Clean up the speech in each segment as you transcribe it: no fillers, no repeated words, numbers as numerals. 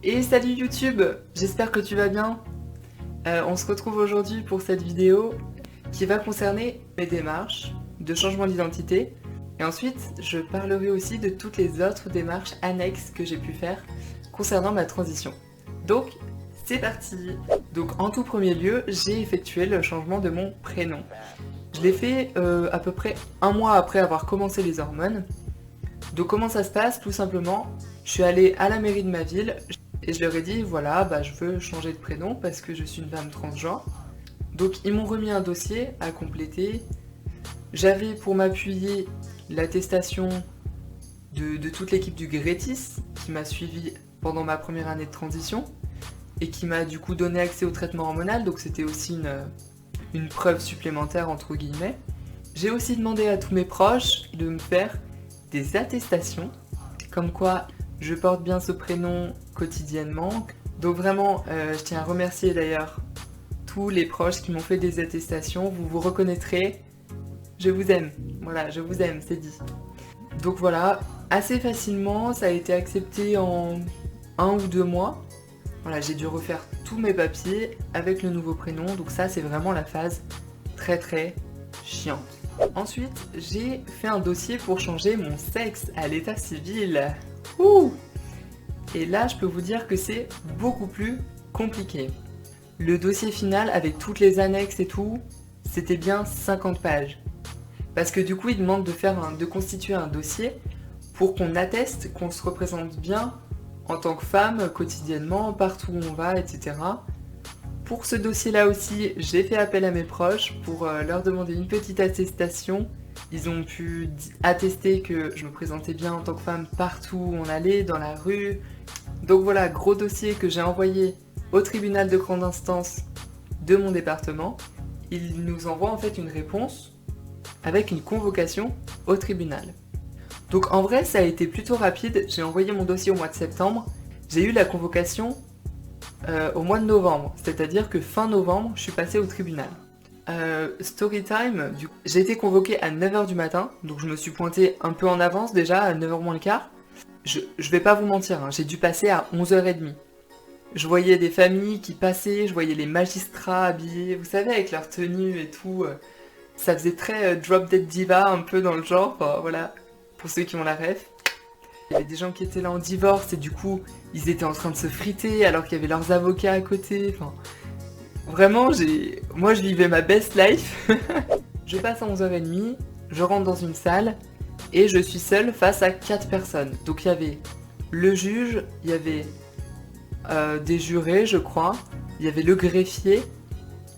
Et salut YouTube, j'espère que tu vas bien. On se retrouve aujourd'hui pour cette vidéo qui va concerner mes démarches de changement d'identité. Et ensuite, je parlerai aussi de toutes les autres démarches annexes que j'ai pu faire concernant ma transition. Donc, c'est parti. Donc, en tout premier lieu, j'ai effectué le changement de mon prénom. Je l'ai fait à peu près un mois après avoir commencé les hormones. Donc, comment ça se passe? Tout simplement, je suis allée à la mairie de ma ville et je leur ai dit, voilà, je veux changer de prénom parce que je suis une femme transgenre. Donc, ils m'ont remis un dossier à compléter. J'avais pour m'appuyer l'attestation de toute l'équipe du Grétis qui m'a suivi pendant ma première année de transition et qui m'a du coup donné accès au traitement hormonal, donc c'était aussi une preuve supplémentaire entre guillemets. J'ai aussi demandé à tous mes proches de me faire des attestations, comme quoi je porte bien ce prénom quotidiennement. Donc vraiment, je tiens à remercier d'ailleurs tous les proches qui m'ont fait des attestations, vous vous reconnaîtrez, je vous aime, voilà, je vous aime, c'est dit. Donc voilà, assez facilement, ça a été accepté en 1 ou 2 mois. Voilà, j'ai dû refaire tous mes papiers avec le nouveau prénom, donc ça c'est vraiment la phase très chiante. Ensuite, j'ai fait un dossier pour changer mon sexe à l'état civil. Ouh! Et là, je peux vous dire que c'est beaucoup plus compliqué. Le dossier final, avec toutes les annexes et tout, c'était bien 50 pages. Parce que du coup, il demande de constituer un dossier pour qu'on atteste qu'on se représente bien en tant que femme, quotidiennement, partout où on va, etc. Pour ce dossier-là aussi, j'ai fait appel à mes proches pour leur demander une petite attestation. Ils ont pu attester que je me présentais bien en tant que femme partout où on allait, dans la rue. Donc voilà, gros dossier que j'ai envoyé au tribunal de grande instance de mon département. Ils nous envoient en fait une réponse avec une convocation au tribunal. Donc en vrai, ça a été plutôt rapide. J'ai envoyé mon dossier au mois de septembre. J'ai eu la convocation au mois de novembre, c'est-à-dire que fin novembre, je suis passée au tribunal. Story time, j'ai été convoquée à 9h du matin, donc je me suis pointée un peu en avance déjà, à 9h moins le quart. Je vais pas vous mentir, hein, j'ai dû passer à 11h30. Je voyais des familles qui passaient, je voyais les magistrats habillés, vous savez, avec leur tenue et tout. Ça faisait très Drop Dead Diva, un peu dans le genre, voilà, pour ceux qui ont la ref. Il y avait des gens qui étaient là en divorce et du coup, ils étaient en train de se friter alors qu'il y avait leurs avocats à côté. Enfin, vraiment, moi je vivais ma best life. Je passe à 11h30, je rentre dans une salle et je suis seule face à 4 personnes. Donc il y avait le juge, il y avait des jurés, je crois, il y avait le greffier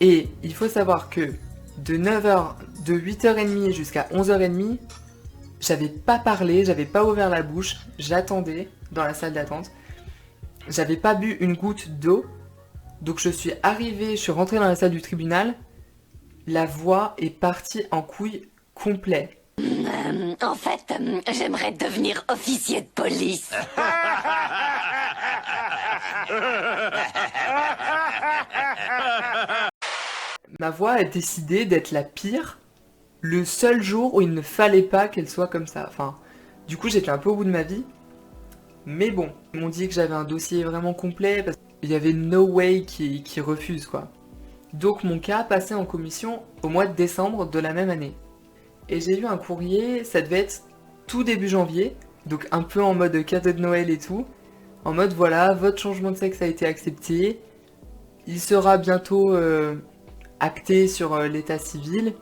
et il faut savoir que de 8h30 jusqu'à 11h30, j'avais pas parlé, j'avais pas ouvert la bouche, j'attendais dans la salle d'attente. J'avais pas bu une goutte d'eau, donc je suis rentrée dans la salle du tribunal, la voix est partie en couille complet. En fait, j'aimerais devenir officier de police. Ma voix a décidé d'être la pire le seul jour où il ne fallait pas qu'elle soit comme ça. Enfin, du coup, j'étais un peu au bout de ma vie. Mais bon, ils m'ont dit que j'avais un dossier vraiment complet parce qu'il y avait no way qui refuse, quoi. Donc mon cas passait en commission au mois de décembre de la même année. Et j'ai eu un courrier, ça devait être tout début janvier, donc un peu en mode cadeau de Noël et tout. En mode voilà, votre changement de sexe a été accepté. Il sera bientôt acté sur l'état civil.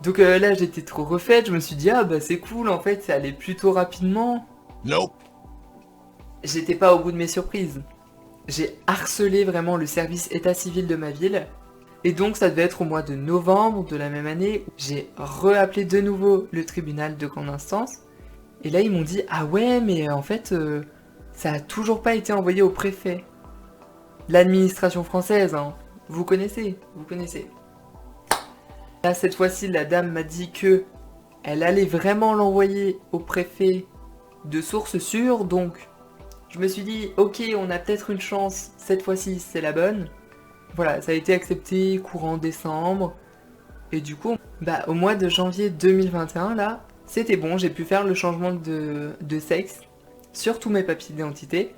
Donc là j'étais trop refaite, je me suis dit c'est cool, en fait ça allait plutôt rapidement. Nope. J'étais pas au bout de mes surprises. J'ai harcelé vraiment le service état civil de ma ville. Et donc ça devait être au mois de novembre de la même année. J'ai reappelé de nouveau le tribunal de grande instance. Et là ils m'ont dit ah ouais mais en fait ça a toujours pas été envoyé au préfet. L'administration française, hein. Vous connaissez. Là, cette fois-ci, la dame m'a dit que elle allait vraiment l'envoyer au préfet de source sûre, donc je me suis dit, ok, on a peut-être une chance, cette fois-ci, c'est la bonne. Voilà, ça a été accepté courant décembre, et du coup, au mois de janvier 2021, là, c'était bon, j'ai pu faire le changement de sexe sur tous mes papiers d'identité.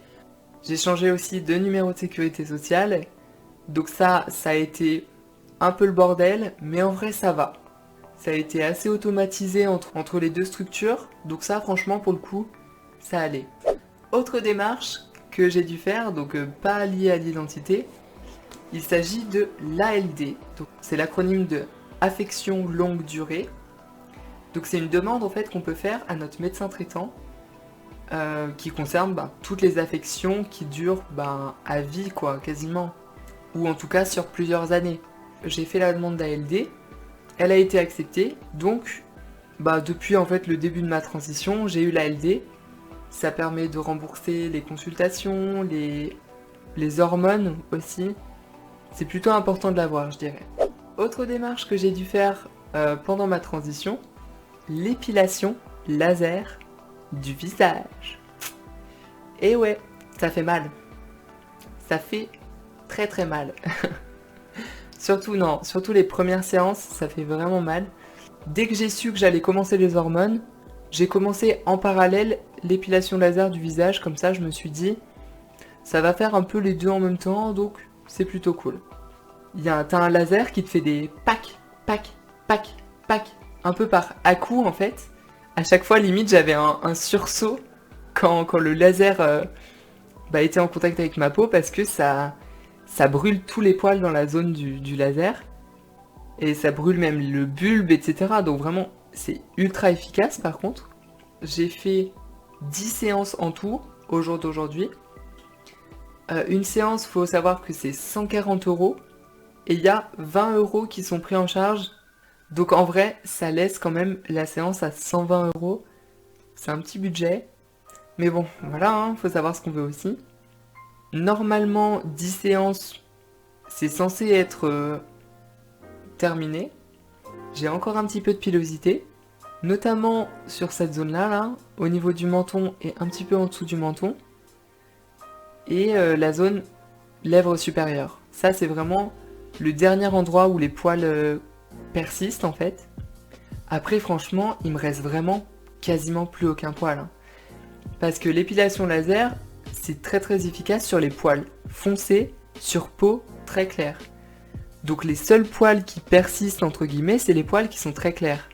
J'ai changé aussi de numéro de sécurité sociale. Donc ça a été un peu le bordel, mais en vrai ça va. Ça a été assez automatisé entre les deux structures, donc ça franchement pour le coup, ça allait. Autre démarche que j'ai dû faire, donc pas liée à l'identité, il s'agit de l'ALD. Donc c'est l'acronyme de affection longue durée. Donc c'est une demande en fait qu'on peut faire à notre médecin traitant qui concerne toutes les affections qui durent à vie quoi, quasiment. Ou en tout cas sur plusieurs années. J'ai fait la demande d'ALD, elle a été acceptée, donc depuis en fait le début de ma transition, j'ai eu l'ALD. Ça permet de rembourser les consultations, les hormones aussi. C'est plutôt important de l'avoir, je dirais. Autre démarche que j'ai dû faire pendant ma transition, l'épilation laser du visage. Et ouais, ça fait mal. Ça fait très très mal. Surtout les premières séances, ça fait vraiment mal. Dès que j'ai su que j'allais commencer les hormones, j'ai commencé en parallèle l'épilation laser du visage, comme ça je me suis dit, ça va faire un peu les deux en même temps, donc c'est plutôt cool. T'as un laser qui te fait des pack, un peu par à-coup en fait. À chaque fois, limite, j'avais un sursaut quand le laser était en contact avec ma peau parce que ça brûle tous les poils dans la zone du laser. Et ça brûle même le bulbe, etc. Donc vraiment, c'est ultra efficace par contre. J'ai fait 10 séances en tout au jour d'aujourd'hui. Une séance, faut savoir que c'est 140 €. Et il y a 20 € qui sont pris en charge. Donc en vrai, ça laisse quand même la séance à 120 €. C'est un petit budget. Mais bon, voilà, faut savoir ce qu'on veut aussi. Normalement, 10 séances, c'est censé être terminé. J'ai encore un petit peu de pilosité, notamment sur cette zone-là, au niveau du menton et un petit peu en dessous du menton. Et la zone lèvres supérieures. Ça, c'est vraiment le dernier endroit où les poils persistent en fait. Après, franchement, il me reste vraiment quasiment plus aucun poil. Parce que l'épilation laser, c'est très très efficace sur les poils foncés, sur peau très claire. Donc les seuls poils qui persistent entre guillemets, c'est les poils qui sont très clairs.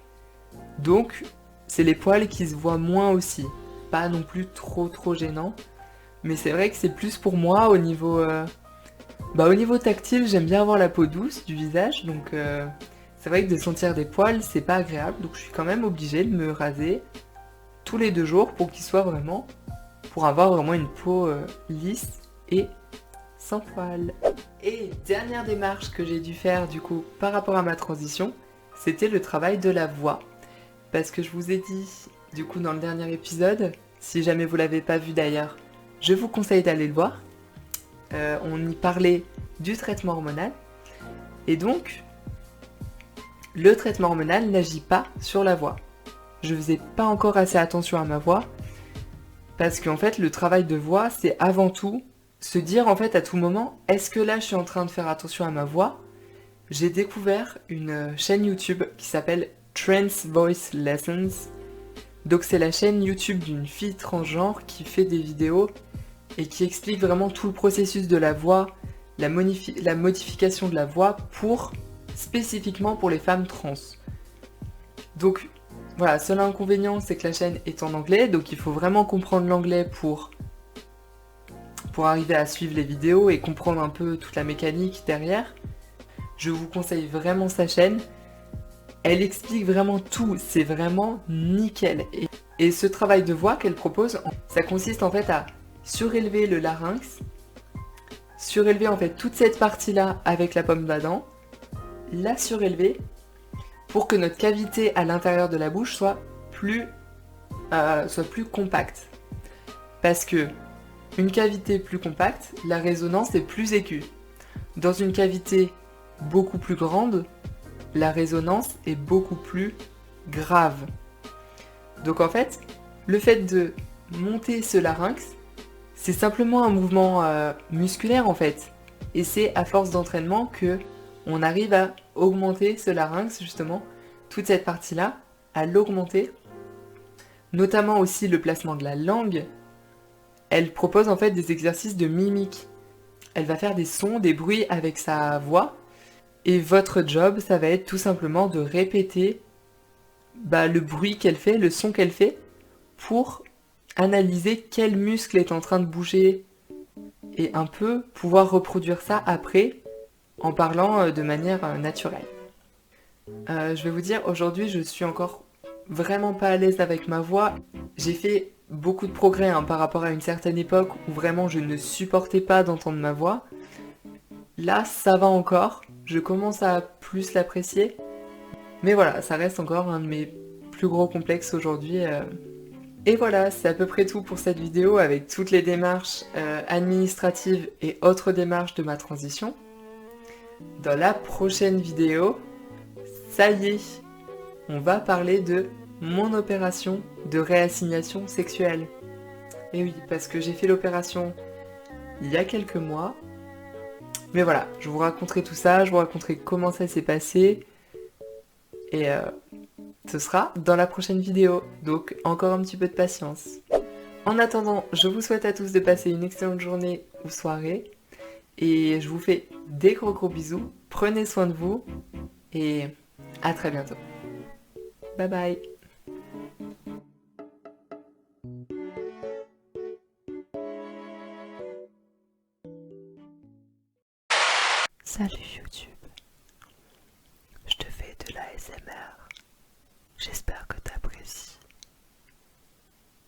Donc c'est les poils qui se voient moins aussi. Pas non plus trop gênant. Mais c'est vrai que c'est plus pour moi au niveau tactile, j'aime bien avoir la peau douce du visage. Donc c'est vrai que de sentir des poils, c'est pas agréable. Donc je suis quand même obligée de me raser tous les 2 jours pour avoir vraiment une peau lisse et sans poils. Et dernière démarche que j'ai dû faire du coup par rapport à ma transition, c'était le travail de la voix. Parce que je vous ai dit du coup dans le dernier épisode, si jamais vous l'avez pas vu d'ailleurs, je vous conseille d'aller le voir. On y parlait du traitement hormonal. Et donc, le traitement hormonal n'agit pas sur la voix. Je faisais pas encore assez attention à ma voix. Parce qu'en fait, le travail de voix, c'est avant tout se dire en fait à tout moment, est-ce que là je suis en train de faire attention à ma voix? J'ai découvert une chaîne YouTube qui s'appelle Trans Voice Lessons. Donc c'est la chaîne YouTube d'une fille transgenre qui fait des vidéos et qui explique vraiment tout le processus de la voix, la modification de la voix spécifiquement pour les femmes trans. Donc voilà, seul inconvénient c'est que la chaîne est en anglais, donc il faut vraiment comprendre l'anglais pour arriver à suivre les vidéos et comprendre un peu toute la mécanique derrière. Je vous conseille vraiment sa chaîne. Elle explique vraiment tout, c'est vraiment nickel. Et ce travail de voix qu'elle propose, ça consiste en fait à surélever le larynx, surélever en fait toute cette partie-là avec la pomme d'Adam, la surélever pour que notre cavité à l'intérieur de la bouche soit plus compacte. Parce que une cavité plus compacte, la résonance est plus aiguë. Dans une cavité beaucoup plus grande, la résonance est beaucoup plus grave. Donc en fait, le fait de monter ce larynx, c'est simplement un mouvement musculaire en fait. Et c'est à force d'entraînement que on arrive à augmenter ce larynx justement, toute cette partie-là, à l'augmenter. Notamment aussi le placement de la langue. Elle propose en fait des exercices de mimique. Elle va faire des sons, des bruits avec sa voix. Et votre job, ça va être tout simplement de répéter le bruit qu'elle fait, le son qu'elle fait, pour analyser quel muscle est en train de bouger et un peu pouvoir reproduire ça après en parlant de manière naturelle. Je vais vous dire, aujourd'hui, je suis encore vraiment pas à l'aise avec ma voix. J'ai fait beaucoup de progrès par rapport à une certaine époque où vraiment je ne supportais pas d'entendre ma voix. Là, ça va encore, je commence à plus l'apprécier. Mais voilà, ça reste encore un de mes plus gros complexes aujourd'hui. Et voilà, c'est à peu près tout pour cette vidéo avec toutes les démarches administratives et autres démarches de ma transition. Dans la prochaine vidéo, ça y est, on va parler de mon opération de réassignation sexuelle. Et oui, parce que j'ai fait l'opération il y a quelques mois. Mais voilà, je vous raconterai tout ça, je vous raconterai comment ça s'est passé. Et ce sera dans la prochaine vidéo, donc encore un petit peu de patience. En attendant, je vous souhaite à tous de passer une excellente journée ou soirée. Et je vous fais des gros bisous, prenez soin de vous et à très bientôt. Bye bye. Salut YouTube. Je te fais de l'ASMR. J'espère que t'apprécies.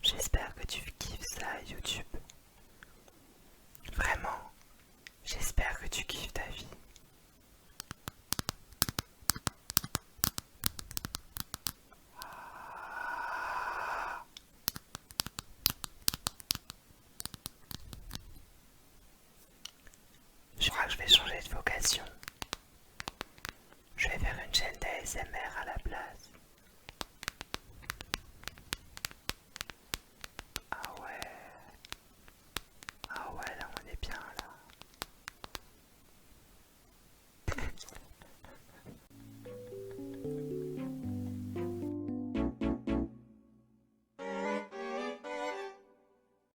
J'espère que tu kiffes ça YouTube. Vraiment, j'espère que tu kiffes ta vie. Je crois que je vais changer de vocation. Je vais faire une chaîne d'ASMR à la